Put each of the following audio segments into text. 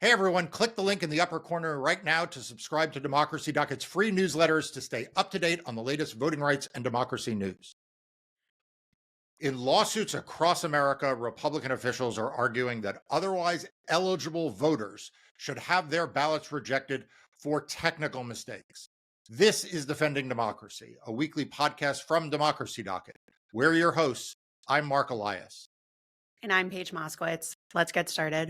Hey everyone, click the link in the upper corner right now to subscribe to Democracy Docket's free newsletters to stay up to date on the latest voting rights and democracy news. In lawsuits across America, Republican officials are arguing that otherwise eligible voters should have their ballots rejected for technical mistakes. This is Defending Democracy, a weekly podcast from Democracy Docket. We're your hosts. I'm Mark Elias. And I'm Paige Moskowitz. Let's get started.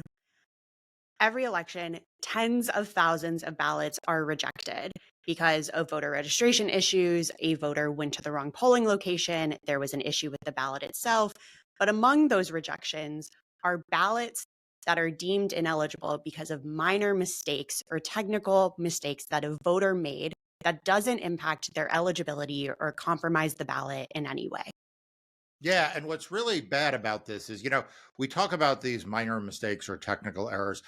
Every election, tens of thousands of ballots are rejected because of voter registration issues. A voter went to the wrong polling location. There was an issue with the ballot itself. But among those rejections are ballots that are deemed ineligible because of minor mistakes or technical mistakes that a voter made that doesn't impact their eligibility or compromise the ballot in any way. Yeah, and what's really bad about this is, we talk about these minor mistakes or technical errors,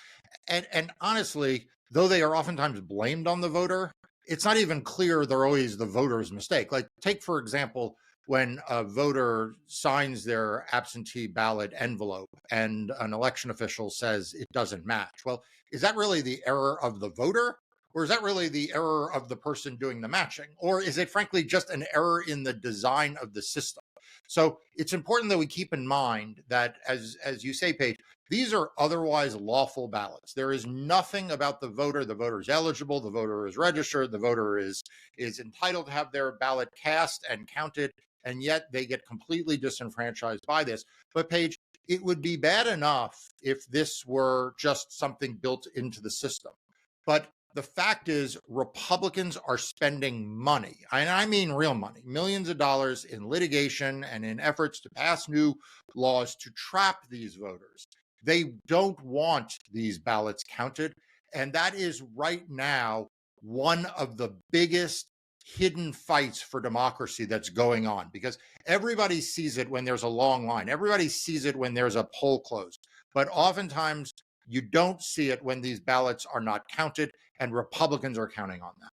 and honestly, though they are oftentimes blamed on the voter, it's not even clear they're always the voter's mistake. Like, take for example, when a voter signs their absentee ballot envelope and an election official says it doesn't match. Well, is that really the error of the voter? Or is that really the error of the person doing the matching? Or is it frankly just an error in the design of the system? So it's important that we keep in mind that, as you say, Paige, these are otherwise lawful ballots. There is nothing about the voter. The voter is eligible. The voter is registered. The voter is entitled to have their ballot cast and counted, and yet they get completely disenfranchised by this. But Paige, it would be bad enough if this were just something built into the system. But the fact is, Republicans are spending money, and I mean real money, millions of dollars in litigation and in efforts to pass new laws to trap these voters. They don't want these ballots counted. And that is right now one of the biggest hidden fights for democracy that's going on, because everybody sees it when there's a long line. Everybody sees it when there's a poll closed. But oftentimes, you don't see it when these ballots are not counted, and Republicans are counting on that.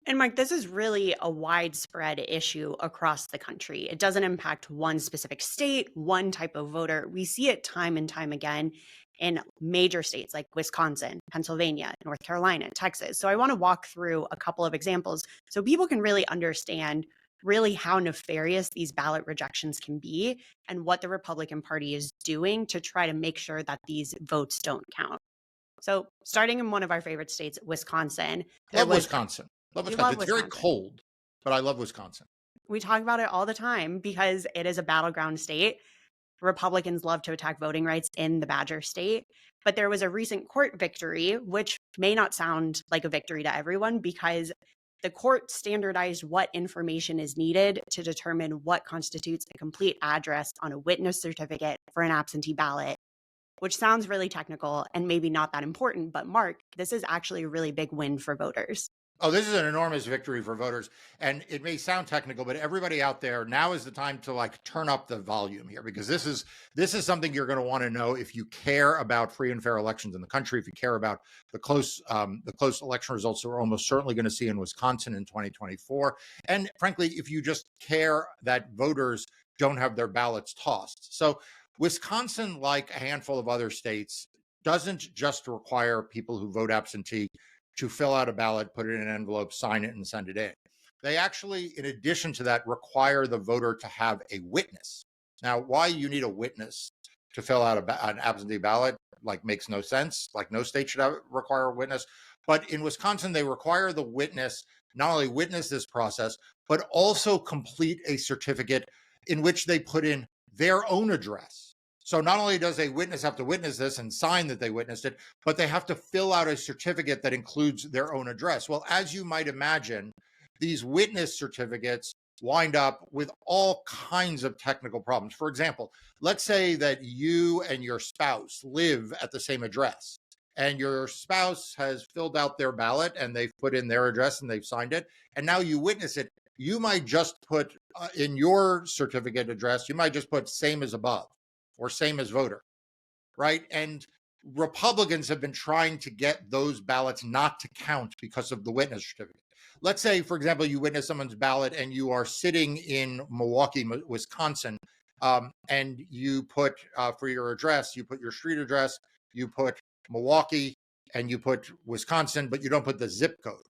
And Mark, this is really a widespread issue across the country. It doesn't impact one specific state, one type of voter. We see it time and time again in major states like Wisconsin, Pennsylvania, North Carolina, Texas. So I want to walk through a couple of examples so people can really understand really how nefarious these ballot rejections can be and what the Republican Party is doing to try to make sure that these votes don't count. So starting in one of our favorite states, Wisconsin, there Love was Wisconsin. Love you Wisconsin. love It's very Wisconsin. cold, but I love Wisconsin. We talk about it all the time because it is a battleground state. Republicans love to attack voting rights in the Badger State. But there was a recent court victory, which may not sound like a victory to everyone because the court standardized what information is needed to determine what constitutes a complete address on a witness certificate for an absentee ballot, which sounds really technical and maybe not that important. But Mark, this is actually a really big win for voters. Oh, this is an enormous victory for voters. And it may sound technical, but everybody out there, now is the time to turn up the volume here, because this is something you're going to want to know if you care about free and fair elections in the country, if you care about the close election results that we're almost certainly going to see in Wisconsin in 2024. And frankly, if you just care that voters don't have their ballots tossed. So Wisconsin, like a handful of other states, doesn't just require people who vote absentee to fill out a ballot, put it in an envelope, sign it, and send it in. They actually, in addition to that, require the voter to have a witness. Now, why you need a witness to fill out an absentee ballot, makes no sense. No state should require a witness. But in Wisconsin, they require the witness not only witness this process, but also complete a certificate in which they put in their own address. So not only does a witness have to witness this and sign that they witnessed it, but they have to fill out a certificate that includes their own address. Well, as you might imagine, these witness certificates wind up with all kinds of technical problems. For example, let's say that you and your spouse live at the same address, and your spouse has filled out their ballot and they've put in their address and they've signed it, and now you witness it. You might just put in your certificate address, you might just put same as above or same as voter, right? And Republicans have been trying to get those ballots not to count because of the witness certificate. Let's say, for example, you witness someone's ballot and you are sitting in Milwaukee, Wisconsin, and you put for your address, you put your street address, you put Milwaukee, and you put Wisconsin, but you don't put the zip code.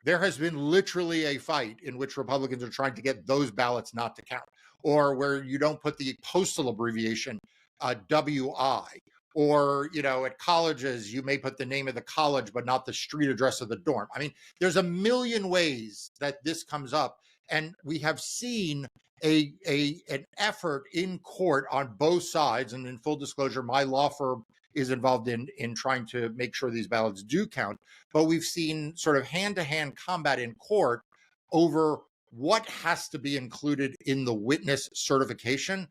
There has been literally a fight in which Republicans are trying to get those ballots not to count, or where you don't put the postal abbreviation WI, or at colleges you may put the name of the college but not the street address of the dorm. I mean, there's a million ways that this comes up, and we have seen an effort in court on both sides. And in full disclosure, my law firm is involved in trying to make sure these ballots do count. But we've seen sort of hand-to-hand combat in court over what has to be included in the witness certification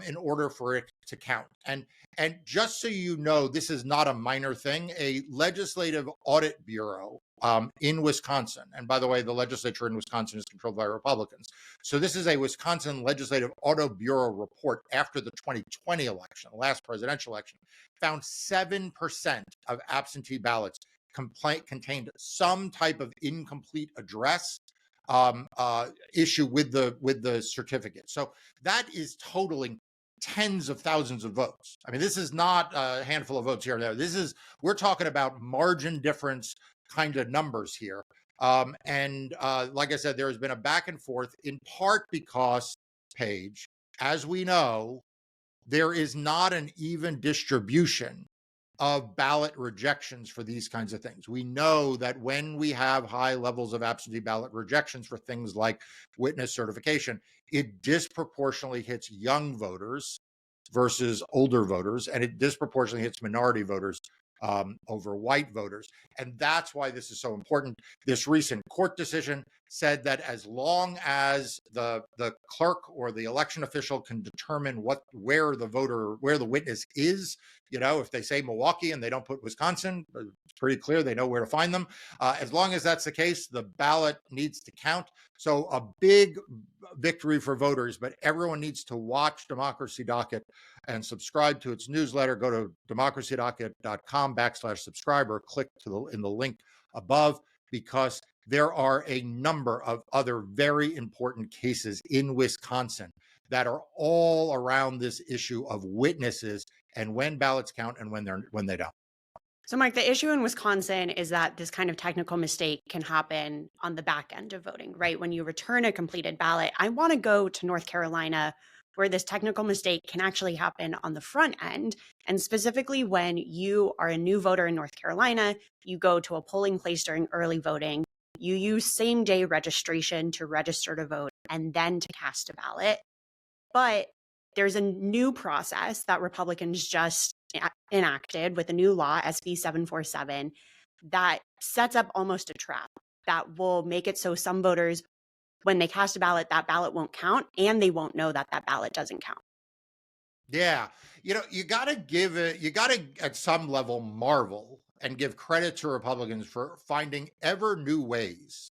in order for it to count. And just so you know, this is not a minor thing. A legislative audit bureau in Wisconsin, and by the way, the legislature in Wisconsin is controlled by Republicans. So this is a Wisconsin Legislative Audit Bureau report after the 2020 election, the last presidential election, found 7% of absentee ballots contained some type of incomplete address issue with the certificate. So that is totaling tens of thousands of votes. I mean, this is not a handful of votes here and there. We're talking about margin difference kind of numbers here. Like I said, there has been a back and forth, in part because, Paige, as we know, there is not an even distribution of ballot rejections for these kinds of things. We know that when we have high levels of absentee ballot rejections for things like witness certification, it disproportionately hits young voters versus older voters, and it disproportionately hits minority voters over white voters. And that's why this is so important. This recent court decision said that as long as the clerk or the election official can determine where the witness is, if they say Milwaukee and they don't put Wisconsin, it's pretty clear they know where to find them. As long as that's the case, the ballot needs to count. So a big victory for voters, but everyone needs to watch Democracy Docket and subscribe to its newsletter. Go to democracydocket.com/subscribe or click in the link above, because there are a number of other very important cases in Wisconsin that are all around this issue of witnesses and when ballots count and when they don't. So, Mark, the issue in Wisconsin is that this kind of technical mistake can happen on the back end of voting, right? When you return a completed ballot. I want to go to North Carolina, where this technical mistake can actually happen on the front end. And specifically, when you are a new voter in North Carolina, you go to a polling place during early voting, you use same-day registration to register to vote and then to cast a ballot. But there's a new process that Republicans just enacted with a new law, SB 747, that sets up almost a trap that will make it so some voters, when they cast a ballot, that ballot won't count, and they won't know that that ballot doesn't count. Yeah. You got to at some level marvel and give credit to Republicans for finding ever new ways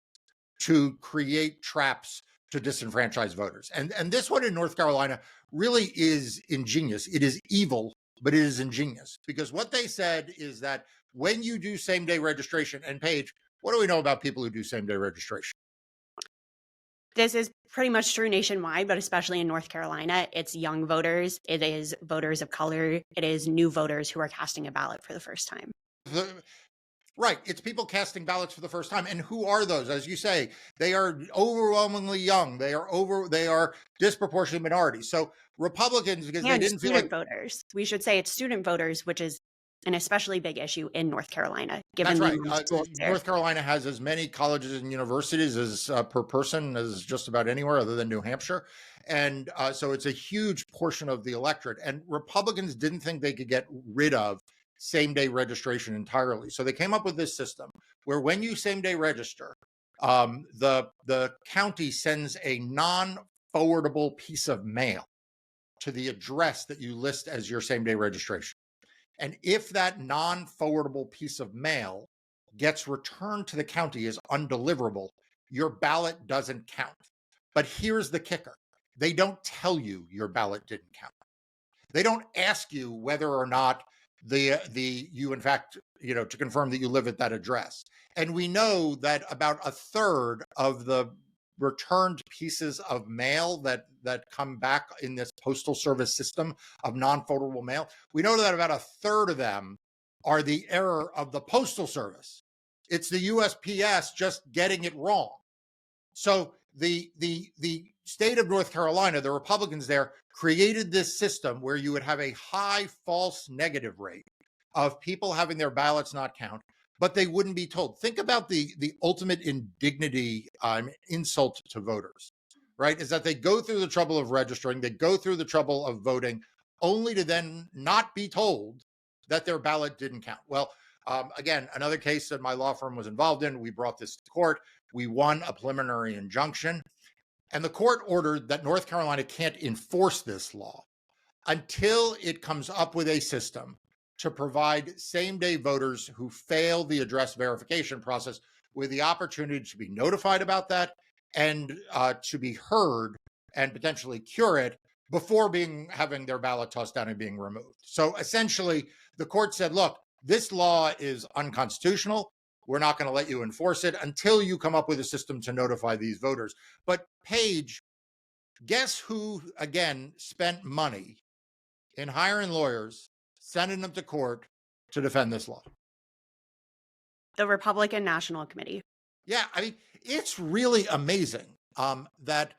to create traps to disenfranchise voters. And this one in North Carolina really is ingenious. It is evil, but it is ingenious, because what they said is that when you do same-day registration, and Paige, what do we know about people who do same-day registration? This is pretty much true nationwide, but especially in North Carolina, it's young voters, it is voters of color, it is new voters who are casting a ballot for the first time. Right. It's people casting ballots for the first time. And who are those? As you say, they are overwhelmingly young. They are disproportionate minorities. So Republicans, because they didn't feel like voters. We should say it's student voters, which is an especially big issue in North Carolina. Given that's right. North Carolina has as many colleges and universities as per person as just about anywhere other than New Hampshire. And so it's a huge portion of the electorate. And Republicans didn't think they could get rid of same-day registration entirely. So they came up with this system where when you same-day register, the county sends a non-forwardable piece of mail to the address that you list as your same-day registration. And if that non-forwardable piece of mail gets returned to the county as undeliverable, your ballot doesn't count. But here's the kicker. They don't tell you your ballot didn't count. They don't ask you whether or not you in fact, to confirm that you live at that address. And we know that about a third of the returned pieces of mail that come back in this postal service system of non-forwardable mail, we know that about a third of them are the error of the Postal Service. It's the USPS just getting it wrong. So the state of North Carolina, the Republicans there created this system where you would have a high false negative rate of people having their ballots not count, but they wouldn't be told. Think about the ultimate indignity, insult to voters, right? Is that they go through the trouble of registering, they go through the trouble of voting, only to then not be told that their ballot didn't count. Well, again, another case that my law firm was involved in, we brought this to court. We won a preliminary injunction, and the court ordered that North Carolina can't enforce this law until it comes up with a system to provide same-day voters who fail the address verification process with the opportunity to be notified about that and to be heard and potentially cure it before having their ballot tossed down and being removed. So essentially, the court said, look, this law is unconstitutional. We're not going to let you enforce it until you come up with a system to notify these voters. But Paige, guess who, again, spent money in hiring lawyers, sending them to court to defend this law? The Republican National Committee. Yeah, I mean, it's really amazing that,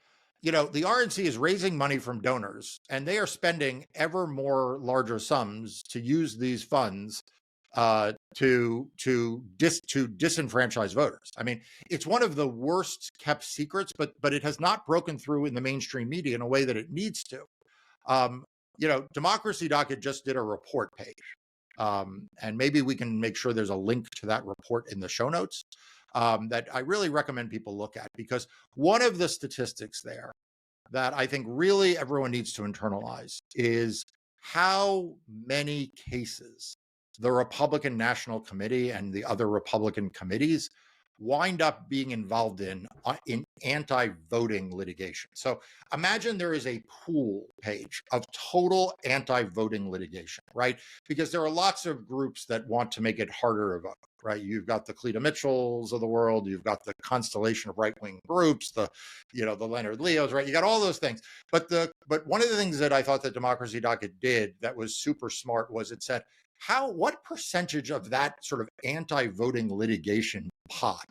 the RNC is raising money from donors, and they are spending ever more larger sums to use these funds to disenfranchise voters. I mean, it's one of the worst kept secrets, but it has not broken through in the mainstream media in a way that it needs to. Democracy Docket just did a report page, and maybe we can make sure there's a link to that report in the show notes that I really recommend people look at, because one of the statistics there that I think really everyone needs to internalize is how many cases the Republican National Committee and the other Republican committees wind up being involved in anti-voting litigation. So imagine there is a pool page of total anti-voting litigation, right? Because there are lots of groups that want to make it harder to vote, right? You've got the Cleta Mitchells of the world, you've got the constellation of right-wing groups, the Leonard Leos, right? You got all those things. But one of the things that I thought that Democracy Docket did that was super smart was it said, what percentage of that sort of anti-voting litigation pot,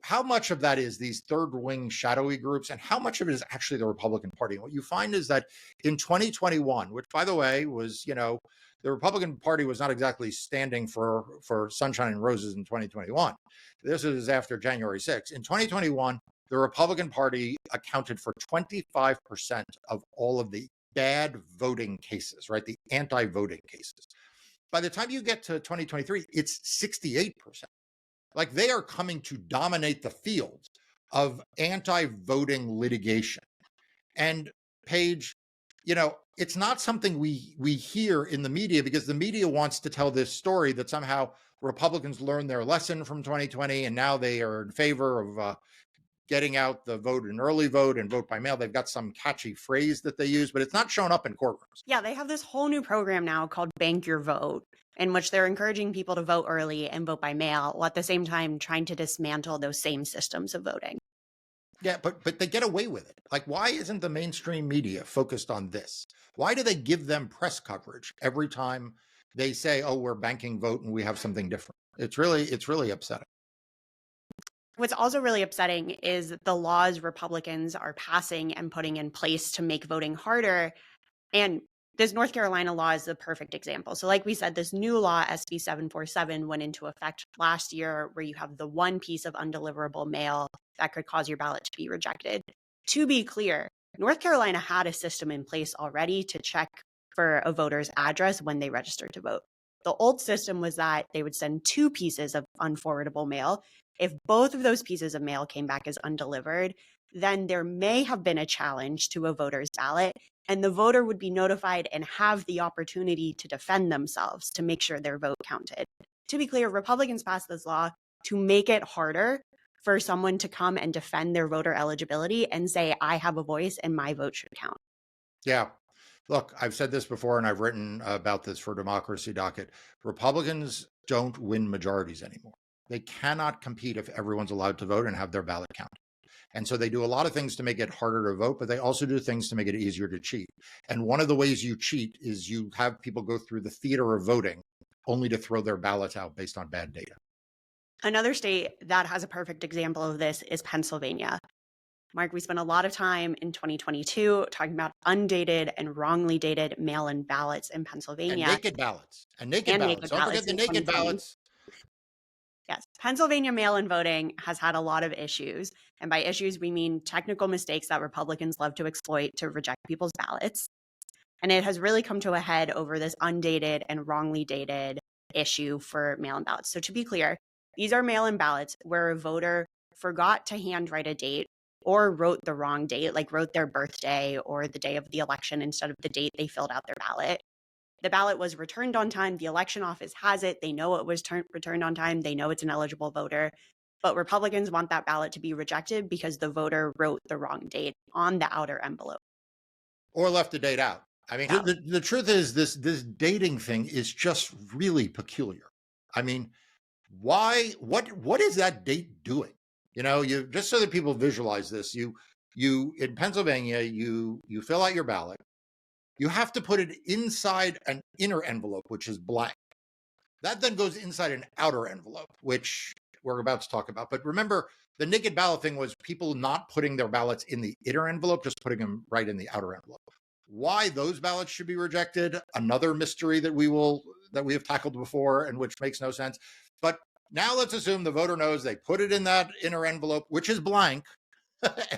how much of that is these third wing shadowy groups, and how much of it is actually the Republican Party? And what you find is that in 2021, which by the way was, the Republican Party was not exactly standing for sunshine and roses in 2021. This is after January 6th. In 2021, the Republican Party accounted for 25% of all of the bad voting cases, right? The anti-voting cases. By the time you get to 2023, it's 68%. Like, they are coming to dominate the field of anti-voting litigation. And Paige, it's not something we hear in the media, because the media wants to tell this story that somehow Republicans learned their lesson from 2020 and now they are in favor of getting out the vote and early vote and vote by mail. They've got some catchy phrase that they use, but it's not showing up in courtrooms. Yeah, they have this whole new program now called Bank Your Vote, in which they're encouraging people to vote early and vote by mail, while at the same time trying to dismantle those same systems of voting. Yeah, but they get away with it. Like, why isn't the mainstream media focused on this? Why do they give them press coverage every time they say, oh, we're banking vote and we have something different? It's really upsetting. What's also really upsetting is the laws Republicans are passing and putting in place to make voting harder. And this North Carolina law is the perfect example. So like we said, this new law, SB 747, went into effect last year, where you have the one piece of undeliverable mail that could cause your ballot to be rejected. To be clear, North Carolina had a system in place already to check for a voter's address when they registered to vote. The old system was that they would send two pieces of unforwardable mail. If both of those pieces of mail came back as undelivered, then there may have been a challenge to a voter's ballot, and the voter would be notified and have the opportunity to defend themselves to make sure their vote counted. To be clear, Republicans passed this law to make it harder for someone to come and defend their voter eligibility and say, I have a voice and my vote should count. Yeah. Look, I've said this before, and I've written about this for Democracy Docket. Republicans don't win majorities anymore. They cannot compete if everyone's allowed to vote and have their ballot counted. And so they do a lot of things to make it harder to vote, but they also do things to make it easier to cheat. And one of the ways you cheat is you have people go through the theater of voting only to throw their ballots out based on bad data. Another state that has a perfect example of this is Pennsylvania. Mark, we spent a lot of time in 2022 talking about undated and wrongly dated mail-in ballots in Pennsylvania. And naked ballots. And naked And ballots. naked Don't forget ballots the in naked 2020. ballots. Yes, Pennsylvania mail-in voting has had a lot of issues. And by issues, we mean technical mistakes that Republicans love to exploit to reject people's ballots. And it has really come to a head over this undated and wrongly dated issue for mail-in ballots. So to be clear, these are mail-in ballots where a voter forgot to handwrite a date or wrote the wrong date, like wrote their birthday or the day of the election instead of the date they filled out their ballot. The ballot was returned on time. The election office has it. They know it was returned on time. They know it's an eligible voter. But Republicans want that ballot to be rejected because the voter wrote the wrong date on the outer envelope. Or left the date out. I mean, the truth is this dating thing is just really peculiar. I mean, why, what is that date doing? You know, you just so that people visualize this, you in Pennsylvania, you fill out your ballot. You have to put it inside an inner envelope, which is blank. That then goes inside an outer envelope, which we're about to talk about. But remember, the naked ballot thing was people not putting their ballots in the inner envelope, just putting them right in the outer envelope. Why those ballots should be rejected, another mystery that we have tackled before and which makes no sense. But now let's assume the voter knows they put it in that inner envelope, which is blank,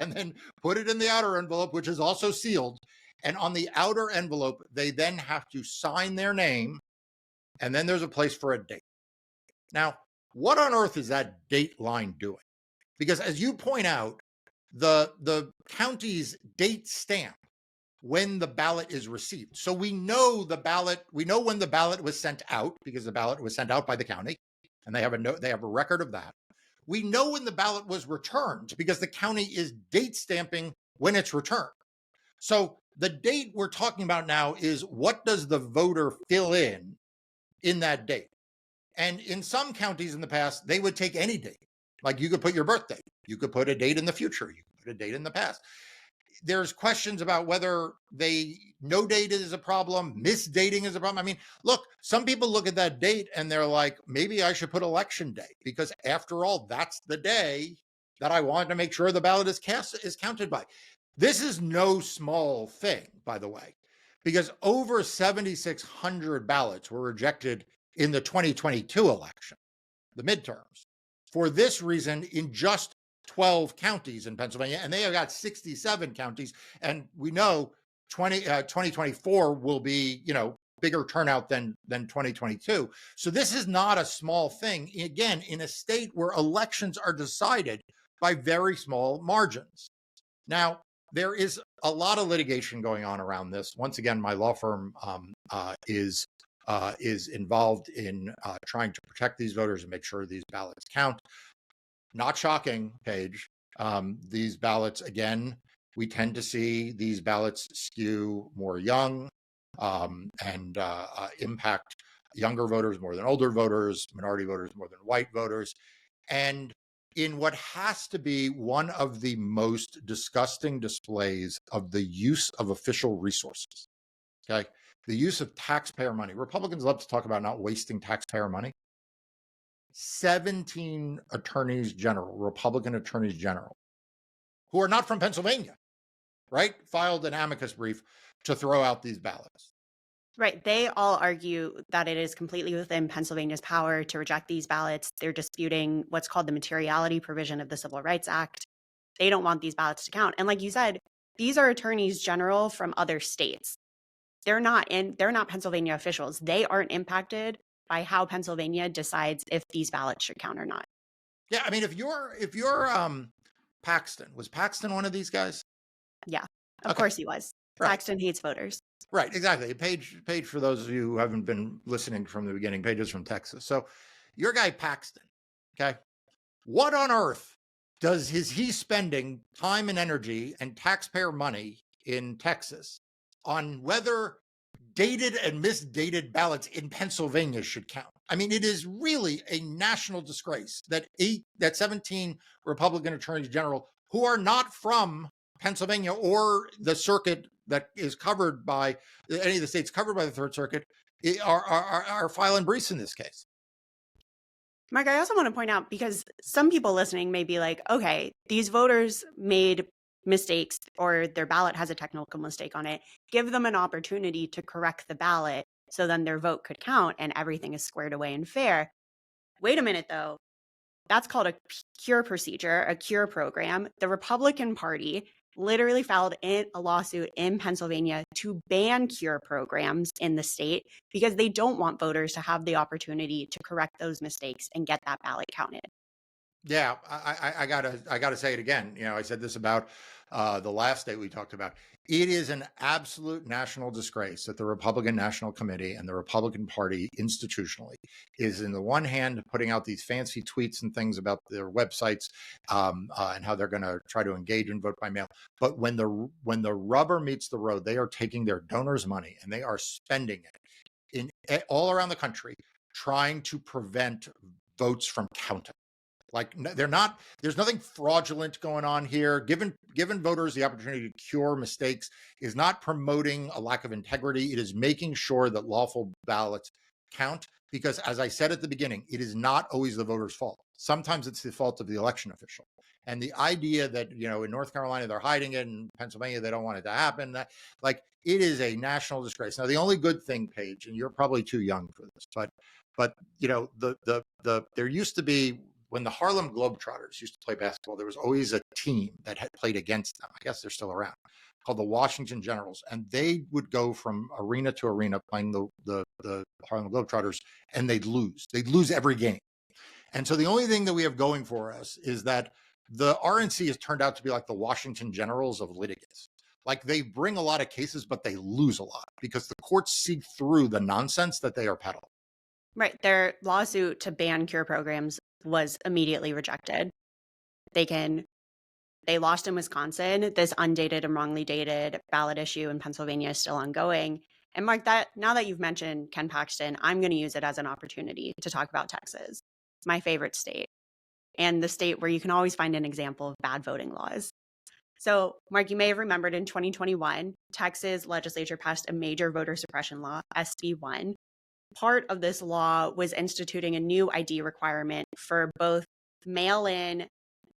and then put it in the outer envelope, which is also sealed. And on the outer envelope, they then have to sign their name, and then there's a place for a date. Now, what on earth is that date line doing? Because as you point out, the county's date stamp when the ballot is received. So we know when the ballot was sent out, because the ballot was sent out by the county, and they have a record of that. We know when the ballot was returned because the county is date stamping when it's returned. So the date we're talking about now is what does the voter fill in that date? And in some counties in the past, they would take any date. Like you could put your birthday, you could put a date in the future, you could put a date in the past. There's questions about whether no date is a problem, misdating is a problem. I mean, look, some people look at that date and they're like, maybe I should put election day, because after all, that's the day that I want to make sure the ballot is counted by. This is no small thing, by the way, because over 7,600 ballots were rejected in the 2022 election, the midterms, for this reason in just 12 counties in Pennsylvania, and they have got 67 counties. And we know 2024 will be, bigger turnout than 2022. So this is not a small thing. Again, in a state where elections are decided by very small margins. Now, there is a lot of litigation going on around this. Once again, my law firm is involved in trying to protect these voters and make sure these ballots count. Not shocking, Paige. These ballots, again, we tend to see these ballots skew more young and impact younger voters more than older voters, minority voters more than white voters. And in what has to be one of the most disgusting displays of the use of official resources, okay? The use of taxpayer money. Republicans love to talk about not wasting taxpayer money. 17 attorneys general, Republican attorneys general, who are not from Pennsylvania, right, filed an amicus brief to throw out these ballots. Right. They all argue that it is completely within Pennsylvania's power to reject these ballots. They're disputing what's called the materiality provision of the Civil Rights Act. They don't want these ballots to count. And like you said, these are attorneys general from other states. They're not Pennsylvania officials. They aren't impacted by how Pennsylvania decides if these ballots should count or not. Yeah, I mean, if you're Paxton, was Paxton one of these guys? Yeah, of course he was. Right. Paxton hates voters. Right, exactly. Paige, for those of you who haven't been listening from the beginning, Paige is from Texas. So your guy Paxton, okay, what on earth is he spending time and energy and taxpayer money in Texas on whether dated and misdated ballots in Pennsylvania should count? I mean, it is really a national disgrace that 17 Republican attorneys general who are not from Pennsylvania or the circuit that is covered by any of the states covered by the Third Circuit are filing briefs in this case. Mark, I also want to point out, because some people listening may be like, okay, these voters made mistakes or their ballot has a technical mistake on it. Give them an opportunity to correct the ballot so then their vote could count and everything is squared away and fair. Wait a minute, though. That's called a cure procedure, a cure program. The Republican Party literally filed a lawsuit in Pennsylvania to ban cure programs in the state because they don't want voters to have the opportunity to correct those mistakes and get that ballot counted. Yeah, I gotta say it again. You know, I said this about the last day we talked about. It is an absolute national disgrace that the Republican National Committee and the Republican Party institutionally is, in the one hand, putting out these fancy tweets and things about their websites and how they're going to try to engage in vote by mail. But when the rubber meets the road, they are taking their donors' money and they are spending it all around the country, trying to prevent votes from counting. Like they're not. There's nothing fraudulent going on here. Giving voters the opportunity to cure mistakes is not promoting a lack of integrity. It is making sure that lawful ballots count. Because, as I said at the beginning, it is not always the voter's fault. Sometimes it's the fault of the election official. And the idea that, you know, in North Carolina they're hiding it, in Pennsylvania they don't want it to happen, like, it is a national disgrace. Now, the only good thing, Paige, and you're probably too young for this, but you know, there used to be, when the Harlem Globetrotters used to play basketball, there was always a team that had played against them. I guess they're still around, called the Washington Generals. And they would go from arena to arena playing the Harlem Globetrotters, and they'd lose. They'd lose every game. And so the only thing that we have going for us is that the RNC has turned out to be like the Washington Generals of litigants. Like, they bring a lot of cases, but they lose a lot because the courts see through the nonsense that they are peddling. Right. Their lawsuit to ban cure programs was immediately rejected. They lost in Wisconsin. This undated and wrongly dated ballot issue in Pennsylvania is still ongoing. And Mark, now that you've mentioned Ken Paxton, I'm going to use it as an opportunity to talk about Texas, my favorite state, and the state where you can always find an example of bad voting laws. So, Mark, you may have remembered in 2021, Texas legislature passed a major voter suppression law, SB 1. Part of this law was instituting a new ID requirement for both mail-in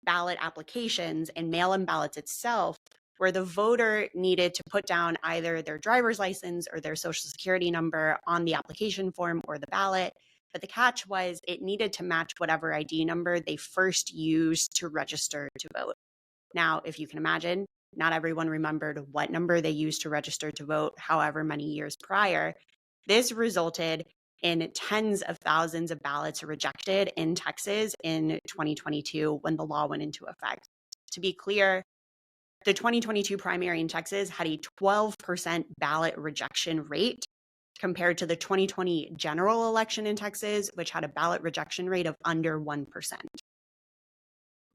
ballot applications and mail-in ballots itself, where the voter needed to put down either their driver's license or their social security number on the application form or the ballot. But the catch was it needed to match whatever ID number they first used to register to vote. Now, if you can imagine, not everyone remembered what number they used to register to vote however many years prior. This resulted in tens of thousands of ballots rejected in Texas in 2022 when the law went into effect. To be clear, the 2022 primary in Texas had a 12% ballot rejection rate compared to the 2020 general election in Texas, which had a ballot rejection rate of under 1%.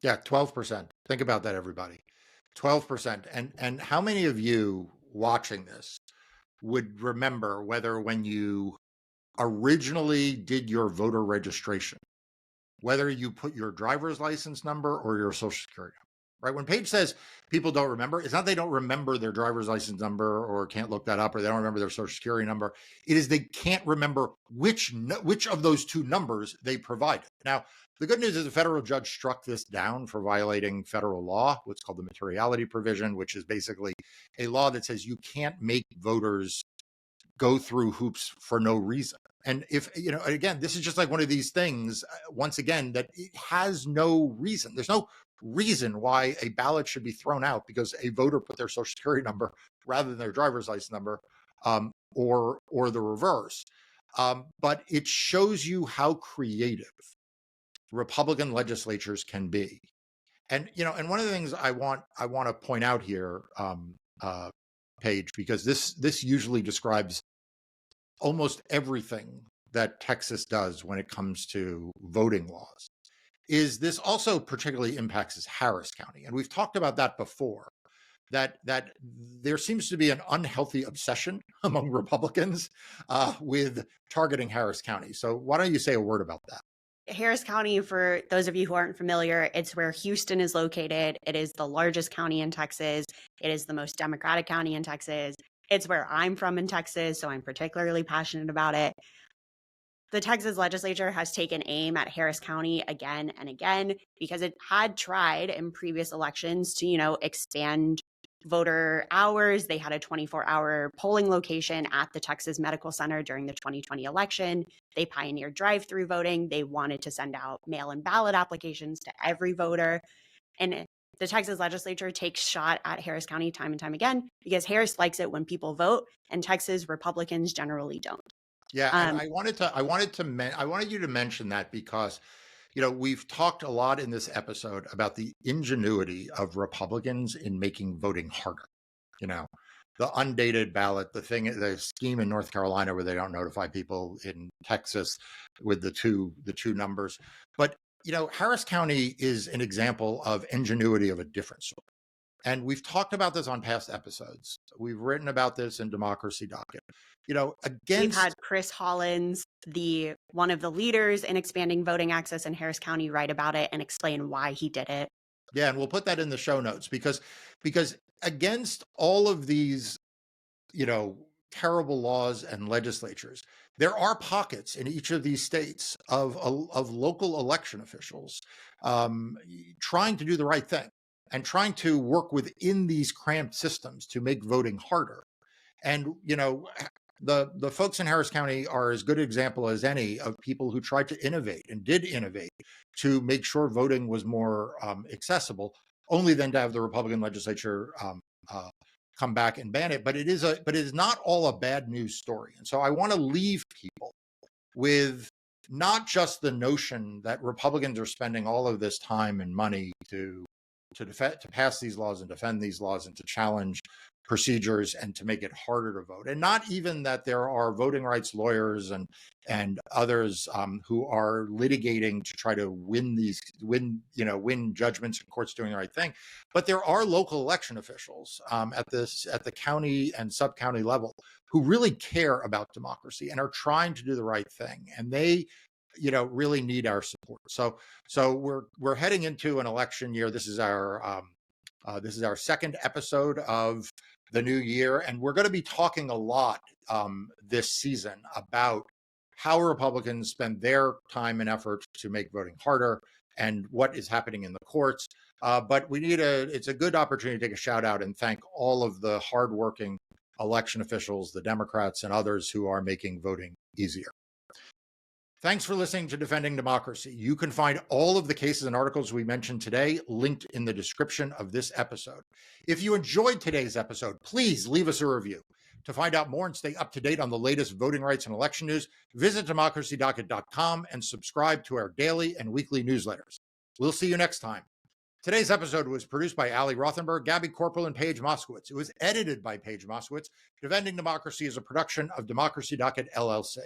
Yeah, 12%. Think about that, everybody. 12%. And how many of you watching this would remember whether, when you originally did your voter registration, whether you put your driver's license number or your social security number, right? When Paige says people don't remember, it's not they don't remember their driver's license number or can't look that up, or they don't remember their social security number. It is they can't remember which of those two numbers they provided. Now, the good news is a federal judge struck this down for violating federal law, what's called the materiality provision, which is basically a law that says you can't make voters go through hoops for no reason. And if, you know, again, this is just like one of these things, once again, that it has no reason. There's no reason why a ballot should be thrown out because a voter put their social security number rather than their driver's license number, or the reverse. But it shows you how creative Republican legislatures can be. And, you know, and one of the things I want to point out here, Paige, because this usually describes almost everything that Texas does when it comes to voting laws, is this also particularly impacts Harris County. And we've talked about that before, that there seems to be an unhealthy obsession among Republicans with targeting Harris County. So why don't you say a word about that? Harris County, for those of you who aren't familiar, it's where Houston is located. It is the largest county in Texas. It is the most Democratic county in Texas. It's where I'm from in Texas, so I'm particularly passionate about it. The Texas legislature has taken aim at Harris County again and again because it had tried in previous elections to, expand voter hours. They had a 24-hour polling location at the Texas Medical Center during the 2020 election. They pioneered drive-through voting. They wanted to send out mail-in ballot applications to every voter. And the Texas legislature takes shot at Harris County time and time again because Harris likes it when people vote, and Texas Republicans generally don't. Yeah, and I wanted you to mention that because, we've talked a lot in this episode about the ingenuity of Republicans in making voting harder. You know, the undated ballot, the scheme in North Carolina where they don't notify people, in Texas with the two numbers. But, Harris County is an example of ingenuity of a different sort. And we've talked about this on past episodes. We've written about this in Democracy Docket. We've had Chris Hollins, one of the leaders in expanding voting access in Harris County, write about it and explain why he did it. Yeah, and we'll put that in the show notes because against all of these, terrible laws and legislatures, there are pockets in each of these states of local election officials trying to do the right thing and trying to work within these cramped systems to make voting harder. And, the folks in Harris County are as good an example as any of people who tried to innovate and did innovate to make sure voting was more accessible, only then to have the Republican legislature come back and ban it. But it is not all a bad news story. And so I want to leave people with not just the notion that Republicans are spending all of this time and money to pass these laws and defend these laws and to challenge procedures and to make it harder to vote, and not even that there are voting rights lawyers and others who are litigating to try to win judgments in courts doing the right thing, but there are local election officials at the county and sub-county level who really care about democracy and are trying to do the right thing, and they really need our support. So we're heading into an election year. This is our second episode of the new year, and we're going to be talking a lot this season about how Republicans spend their time and effort to make voting harder and what is happening in the courts. But it's a good opportunity to take a shout out and thank all of the hardworking election officials, the Democrats and others who are making voting easier. Thanks for listening to Defending Democracy. You can find all of the cases and articles we mentioned today linked in the description of this episode. If you enjoyed today's episode, please leave us a review. To find out more and stay up to date on the latest voting rights and election news, visit democracydocket.com and subscribe to our daily and weekly newsletters. We'll see you next time. Today's episode was produced by Ali Rothenberg, Gabby Corporal, and Paige Moskowitz. It was edited by Paige Moskowitz. Defending Democracy is a production of Democracy Docket, LLC.